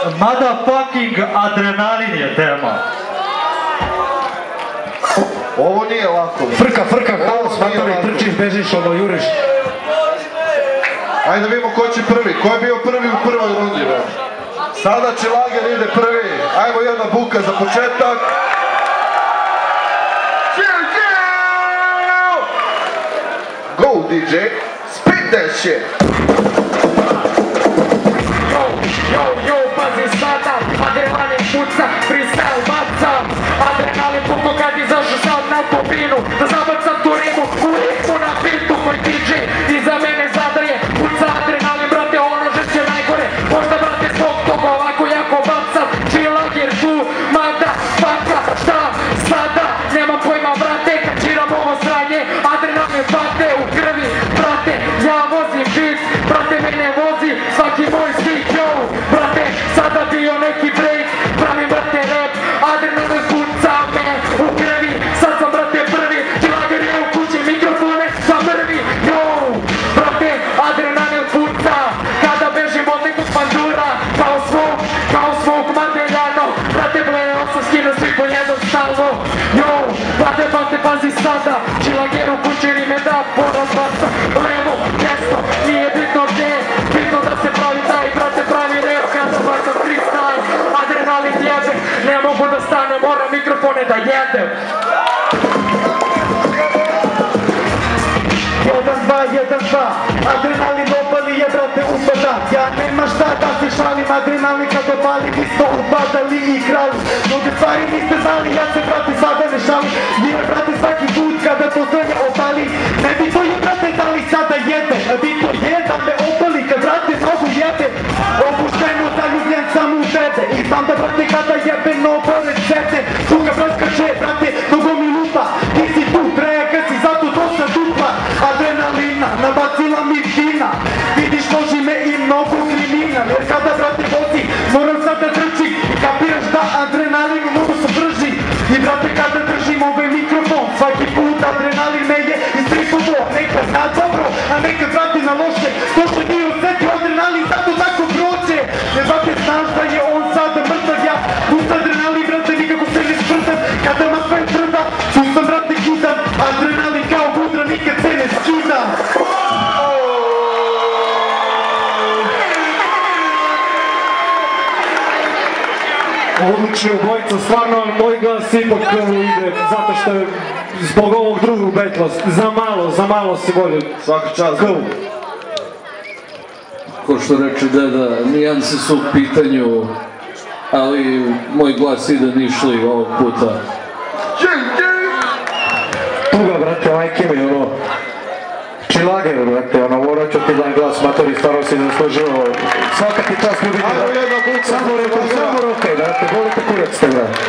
Motherfucking adrenalin je tema. Ovo nije lako. Frka, haos, matori, trčiš, bežiš, ono, juriš. Ajde da vidimo ko će prvi. Ko je bio prvi u prvoj rundi? Sada će Lager ide prvi. Ajmo jedna buka za početak. Go DJ, spit that shit. Yo, pazi sada, adrenalin puca, freestyle baca. Adrenalin puca kad izašu sad na topinu. Da zabacam tu rimu, u ritmu na bitu koji DJ iza mene zadaje. Puca adrenalin, brate, ono žešće najgore. Možda, brate, zbog toga ovako jako bacam. Čilak jer tu, mada, paka, šta sada? Nemam pojma, brate, kad čiram ovo sranje. Adrenalin bate u krvi, brate, ja vozim beat. Brate, mene vozi svaki moj stick, yo. Brate, sada bio neki break, pravim, brate, rap. Adrenalin puca me u krvi, sad sam, brate, prvi. Lager je u kući, mikrofone za mrvi, yo. Brate, adrenalin puca, kada bežim od nekog pandura. Kao svog Mandeljano. Brate, bleo sam skinu svi po jednom stalno, yo. Brate, pazi sada, Lager u kući ni me da poraz baca. Levo, desno, nije bitno gdje, bitno da se pravi taj, brate, pravi reo kada bacam freestyle. Adrenalin jebe, ne mogu da stane, moram mikrofone da jedem. 1-2, adrenalin opali je, brate, upada. Ja nema šta da se šalim, adrenalin kad opali, vi ste upadali i krali. Mnoge stvari niste znali, ja se, brate, sada ne šalim. Jer, brate, svaki put kada to zrnje opali, ne bi to je, brate, da li sada jebe. Bi to je da me opali, kad, brate, mnogo jebe. Opušteno zaljubljen sam u tebe. I znam da, brate, kada jebe, no pored sebe. Tuga praskače, brate, mnogo mi lupa. Ti si tu, treja kad si zato dosta dupla. Adrenalina, nabacila mi kina. Vidiš, loži me i mnogo kriminal. Jer kada, brate, vozi, moram sad da trčim. I kapiraš da adrenalin mnogo se drži. I, brate, kada držim ovaj mikrofon, svaki put adrenalin me je istripovo. Nekad na dobro, a nekad, brate, na loše. To što nije osetio adrenalin, zato tako prođe. Jer, brate, znaš da je on sada mrtav. Ja pust adrenalin, brate, nikako se ne sprtam. Kada ma sve trda, pustam, brate, kidam. Adrenalin kao budra, nikad se ne skidam. Odlični obojica, stvarno moj glas ipak ide, zato što je zbog ovog drugog betla, za malo si bolje. Svaka čast. Ko što reče deda, nijanse su u pitanju, ali moj glas ide nišli ovog puta. Tuga, brate, majke mi, ono, Lager, brate, ono, morat ću ti dan glas, matori, stvarno si zaslužio, svaka ti čast ljubiti, brate, samo ruke, brate, volite kurac te, brate.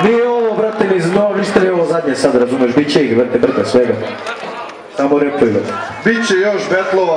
Nije ovo, brate, ništa nije ovo zadnje sad, razumeš, bit će ih, brate, brate, svega. Samo repuj, brate. Biće još betlova.